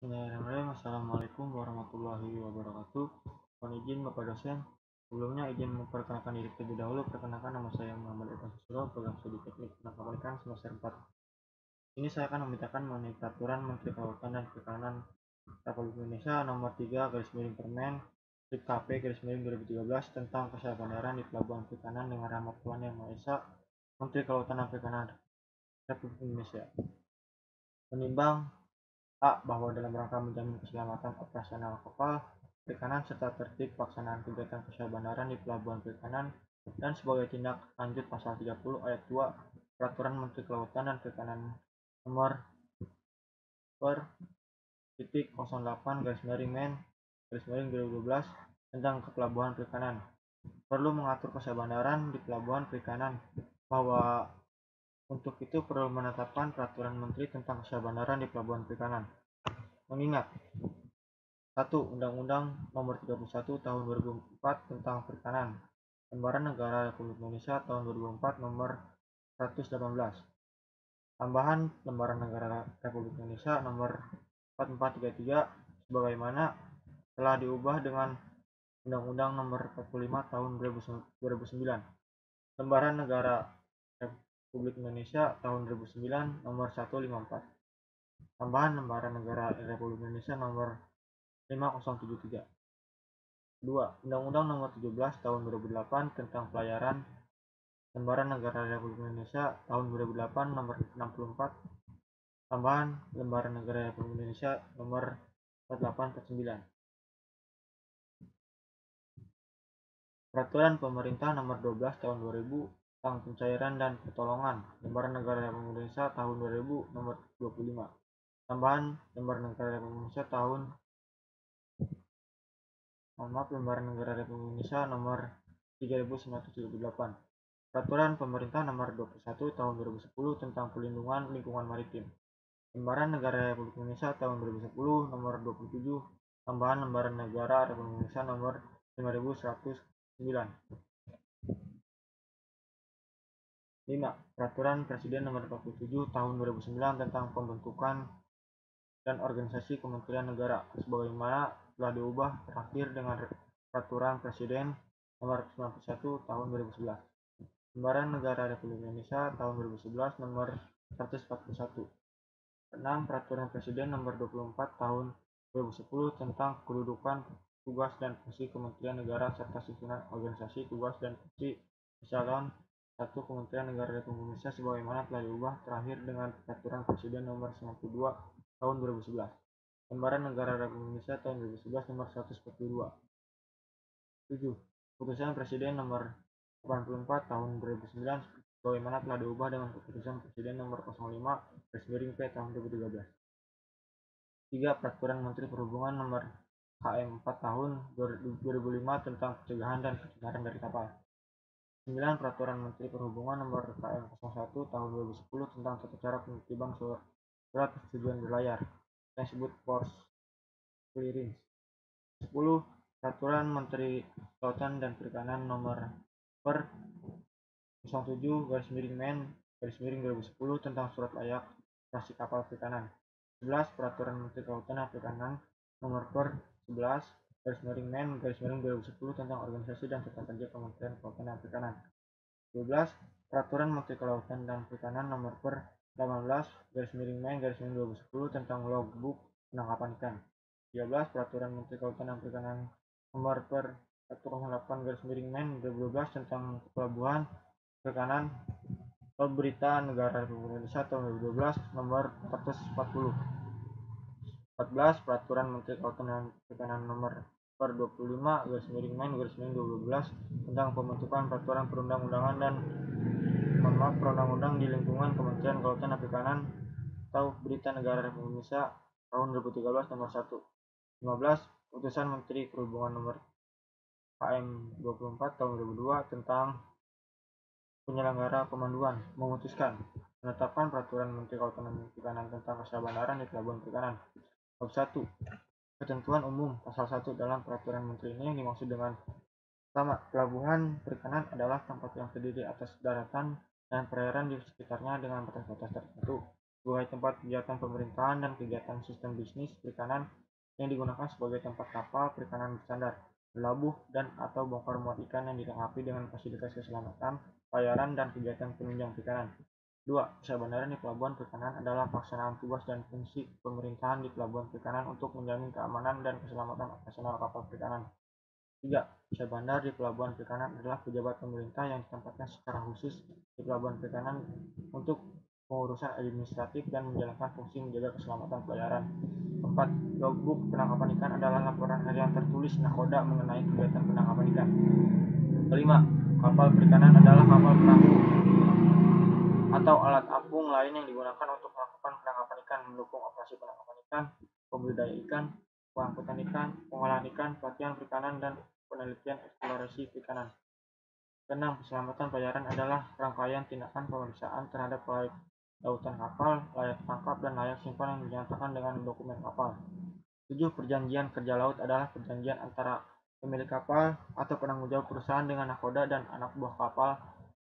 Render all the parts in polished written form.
Bismillahirrahmanirrahim. Assalamualaikum warahmatullahi wabarakatuh. Mohon izin Bapak dosen. Sebelumnya izin memperkenalkan diri terlebih dahulu. Perkenalkan, nama saya Muhammad Irfan Susilo, program studi teknik penangkapan ikan semester 4. Ini saya akan membacakan mengenai peraturan Menteri Kelautan dan Perikanan Republik Indonesia nomor 3 garis miring Permen KP garis miring 2013 tentang kesabaran di pelabuhan perikanan dengan rahmat Tuhan Yang Maha Esa, Menteri Kelautan dan Perikanan Republik Indonesia. Menimbang bahwa dalam rangka menjamin keselamatan operasional kapal perikanan serta tertib pelaksanaan kegiatan usaha bandaran di pelabuhan perikanan, dan sebagai tindak lanjut pasal 30 ayat 2 Peraturan Menteri Kelautan dan Perikanan nomor per 08 garis miring Men garis miring 2012 tentang kepelabuhan perikanan, perlu mengatur usaha bandaran di pelabuhan perikanan, bahwa untuk itu perlu menetapkan peraturan menteri tentang usaha bandaran di pelabuhan perikanan. Mengingat 1. Undang-Undang Nomor 31 Tahun 2004 tentang Perikanan, Lembaran Negara Republik Indonesia Tahun 2004 Nomor 118, tambahan Lembaran Negara Republik Indonesia Nomor 4433 sebagaimana telah diubah dengan Undang-Undang Nomor 45 Tahun 2009, Lembaran Negara Republik Indonesia Tahun 2009 Nomor 154, tambahan Lembaran Negara Republik Indonesia Nomor 5073. 2. Undang-Undang Nomor 17 Tahun 2008 tentang Pelayaran, Lembaran Negara Republik Indonesia Tahun 2008 Nomor 64, tambahan Lembaran Negara Republik Indonesia Nomor 4849. Peraturan Pemerintah Nomor 12 Tahun 2000 tentang Pencairan dan Pertolongan, Lembaran Negara Republik Indonesia Tahun 2000 Nomor 25, tambahan Lembaran Negara Republik Indonesia Lembaran Negara Republik Indonesia Nomor 3978. Peraturan Pemerintah Nomor 21 Tahun 2010 tentang Perlindungan Lingkungan Maritim, Lembaran Negara Republik Indonesia Tahun 2010 Nomor 27, tambahan Lembaran Negara Republik Indonesia Nomor 5109. 5. Peraturan Presiden Nomor 47 Tahun 2009 tentang Pembentukan dan Organisasi Kementerian Negara, sebagaimana telah diubah terakhir dengan Peraturan Presiden Nomor 91 Tahun 2011. Lembaran Negara Republik Indonesia Tahun 2011 Nomor 141. 6. Peraturan Presiden Nomor 24 Tahun 2010 tentang kedudukan, tugas, dan fungsi Kementerian Negara serta susunan organisasi, tugas, dan fungsi Eselon 1 Kementerian Negara Republik Indonesia sebagaimana telah diubah terakhir dengan Peraturan Presiden Nomor 92 Tahun 2011. Lembaran Negara Republik Indonesia Tahun 2011 Nomor 142. 7. Keputusan Presiden Nomor 84 Tahun 2009 sebagaimana telah diubah dengan Keputusan Presiden Nomor 05/P Tahun 2013. 3. Peraturan Menteri Perhubungan Nomor KM 4 Tahun 2005 tentang pencegahan dan pencemaran dari kapal. 9. Peraturan Menteri Perhubungan Nomor KM 01 Tahun 2010 tentang tata cara penertiban surat persetujuan berlayar yang disebut Port Clearance. 10. Peraturan Menteri Kelautan dan Perikanan Nomor per 07/Men/2010 tentang surat layak operasi kapal perikanan. 11. Peraturan Menteri Kelautan dan Perikanan Nomor per 11/Men/2010 tentang organisasi dan tata kerja Kementerian Kelautan dan Perikanan. 12. Peraturan Menteri Kelautan dan Perikanan Nomor per 18/Men/2010 tentang logbook penangkapan ikan. 13. Peraturan Menteri Kelautan dan Perikanan Nomor per 108/Men/2012 tentang pelabuhan perikanan Berita Negara Republik Indonesia Tahun 2012 Nomor 440. 14. Peraturan Menteri Kelautan dan Perikanan Nomor per 25/Men/2012 tentang pembentukan peraturan perundang-undangan dan perundang-undang di lingkungan Kementerian Kelautan dan Perikanan atau Berita Negara Republik Indonesia Tahun 2013 Nomor 1. 15. Keputusan Menteri Perhubungan Nomor KM 24 Tahun 2002 tentang penyelenggara pemanduan memutuskan menetapkan peraturan Menteri Kelautan dan Perikanan tentang usaha bandaran di pelabuhan perikanan. Bab 1. Ketentuan umum pasal 1 dalam peraturan menteri ini yang dimaksud dengan: pertama, pelabuhan perikanan adalah tempat yang terdiri atas daratan dan perairan di sekitarnya dengan batas-batas tertentu. sebagai tempat kegiatan pemerintahan dan kegiatan sistem bisnis perikanan yang digunakan sebagai tempat kapal perikanan bersandar, berlabuh, dan atau bongkar muat ikan yang dilengkapi dengan fasilitas keselamatan, pelayaran, dan kegiatan penunjang perikanan. 2. Usaha bandara di pelabuhan perikanan adalah pelaksanaan tugas dan fungsi pemerintahan di pelabuhan perikanan untuk menjamin keamanan dan keselamatan operasional kapal perikanan. 3. Usaha bandar di pelabuhan perikanan adalah pejabat pemerintah yang ditempatkan secara khusus di pelabuhan perikanan untuk pengurusan administratif dan menjalankan fungsi menjaga keselamatan pelayaran. 4. Logbook penangkapan ikan adalah laporan harian tertulis nakoda mengenai kegiatan penangkapan ikan. 5. Kapal perikanan adalah kapal perahu atau alat apung lain yang digunakan untuk melakukan penangkapan ikan, mendukung operasi penangkapan ikan, pembudidaya ikan, pengangkutan ikan, pengolahan ikan, pelatihan perikanan, dan penelitian eksplorasi perikanan. 6. Keselamatan pelayaran adalah rangkaian tindakan pemeriksaan terhadap layak lautan kapal, layak tangkap, dan layak simpan yang dinyatakan dengan dokumen kapal. 7. Perjanjian kerja laut adalah perjanjian antara pemilik kapal atau penanggung jawab perusahaan dengan nakoda dan anak buah kapal,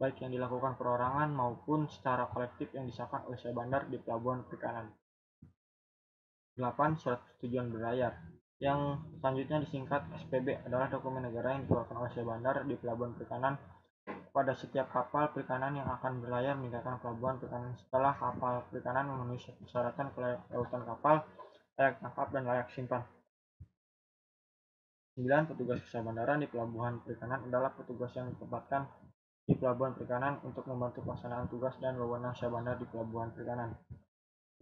baik yang dilakukan perorangan maupun secara kolektif yang disahkan oleh Syah Bandar di pelabuhan perikanan. 8. Surat persetujuan berlayar, yang selanjutnya disingkat SPB, adalah dokumen negara yang dikeluarkan oleh Syah Bandar di pelabuhan perikanan pada setiap kapal perikanan yang akan berlayar meninggalkan pelabuhan perikanan setelah kapal perikanan memenuhi persyaratan kelautan kapal, layak tangkap, dan layak simpan. 9. Petugas usaha bandara di pelabuhan perikanan adalah petugas yang ditempatkan di pelabuhan perikanan untuk membantu pelaksanaan tugas dan wewenang usaha bandar di pelabuhan perikanan.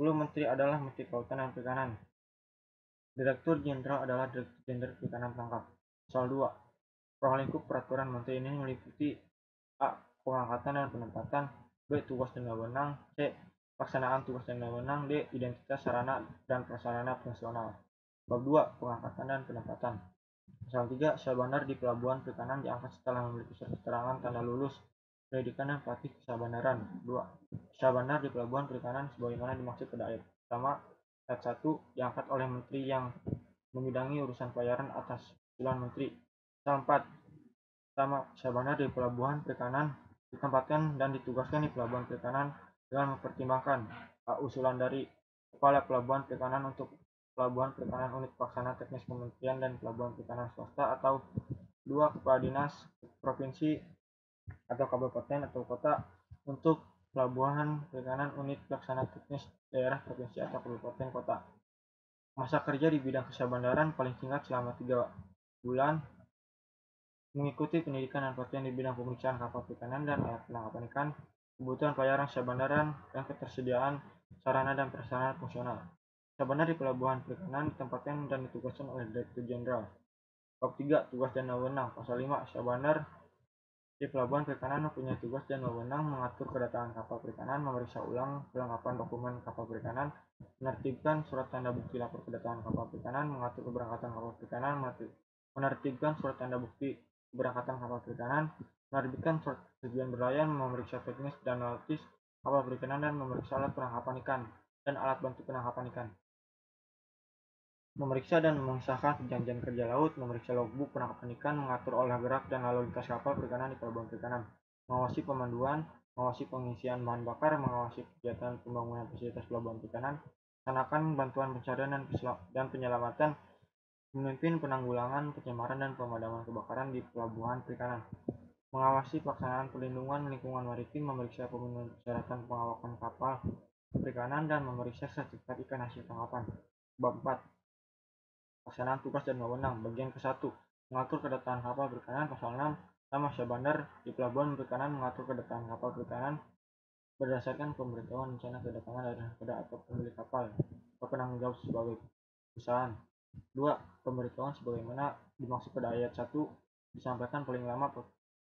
10. Menteri adalah Menteri Kelautan dan Perikanan. Direktur Jenderal adalah Direktur Jenderal Perikanan Tangkap. Pasal 2. Ruang lingkup peraturan menteri ini meliputi A. Pengangkatan dan penempatan. B. Tugas dan wewenang. C. Pelaksanaan tugas dan wewenang. D. Identitas sarana dan prasarana fungsional. Bab 2. Pengangkatan dan penempatan. Pasal 3. Usaha bandar di pelabuhan perikanan diangkat setelah memiliki surat keterangan tanda lulus pendidikan dan praktik usaha bandaran. 2. Usaha bandar di pelabuhan perikanan sebagaimana dimaksud pada ayat pertama ayat 1 diangkat oleh menteri yang membidangi urusan pelayaran atas usulan menteri. Pasal 4. Pertama, usaha bandar di pelabuhan perikanan ditempatkan dan ditugaskan di pelabuhan perikanan dengan mempertimbangkan usulan dari kepala pelabuhan perikanan untuk pelabuhan perikanan unit pelaksana teknis kementerian dan pelabuhan perikanan swasta, atau 2. Kepala dinas provinsi atau kabupaten atau kota untuk pelabuhan perikanan unit pelaksana teknis daerah provinsi atau kabupaten kota. Masa kerja di bidang usaha bandaran paling singkat selama 3 bulan, mengikuti pendidikan dan pelatihan di bidang pemeriksaan kapal perikanan dan alat penangkapan ikan, kebutuhan pelayaran usaha bandaran, dan ketersediaan sarana dan prasarana fungsional. Usaha bandar di pelabuhan perikanan ditempatkan dan ditugaskan oleh Direktur Jenderal. Bab 3. Tugas dan wewenang. Pasal 5. Usaha bandar di pelabuhan perikanan mempunyai tugas dan wewenang mengatur kedatangan kapal perikanan, memeriksa ulang kelengkapan dokumen kapal perikanan, menertibkan surat tanda bukti lapor kedatangan kapal perikanan, mengatur keberangkatan kapal perikanan, menertibkan surat tanda bukti keberangkatan kapal perikanan, menerbitkan surat persetujuan berlayar, memeriksa teknis dan analitis kapal perikanan, dan memeriksa alat penangkapan ikan dan alat bantu penangkapan ikan. Memeriksa dan mengesahkan perjanjian kerja laut, memeriksa logbook penangkapan ikan, mengatur olah gerak dan lalu lintas kapal perikanan di pelabuhan perikanan, mengawasi pemanduan, mengawasi pengisian bahan bakar, mengawasi kegiatan pembangunan fasilitas pelabuhan perikanan, melaksanakan bantuan pencarian dan penyelamatan, memimpin penanggulangan pencemaran dan pemadaman kebakaran di pelabuhan perikanan, mengawasi pelaksanaan perlindungan lingkungan maritim, memeriksa pemenuhan persyaratan pengawakan kapal perikanan, dan memeriksa sertifikat ikan hasil tangkapan. Bab 4. Pelaksanaan tugas dan wewenang. Bagian ke-1. Mengatur kedatangan kapal perikanan. Pasal 6. Nama usaha bandar di pelabuhan perikanan mengatur kedatangan kapal perikanan berdasarkan pemberitahuan rencana kedatangan dari nakoda atau pemilik kapal atau penanggung jawab sebagai perusahaan. 2. Pemberitahuan sebagaimana dimaksud pada ayat 1 disampaikan paling lama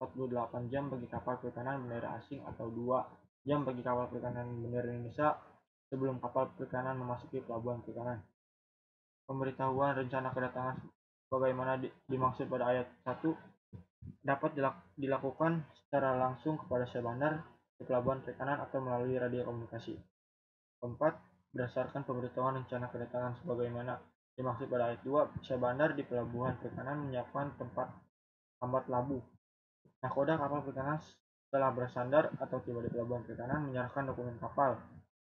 48 jam bagi kapal perikanan bendera asing atau 2 jam bagi kapal perikanan bendera Indonesia sebelum kapal perikanan memasuki pelabuhan perikanan. Pemberitahuan rencana kedatangan sebagaimana dimaksud pada ayat 1 dapat dilakukan secara langsung kepada usaha bandar di pelabuhan perikanan atau melalui radio komunikasi. 4. Berdasarkan pemberitahuan rencana kedatangan sebagaimana dimaksud pada ayat 2, usaha bandar di pelabuhan perikanan menyiapkan tempat lambat labuh. Nakoda kapal perikanan setelah bersandar atau tiba di pelabuhan perikanan menyerahkan dokumen kapal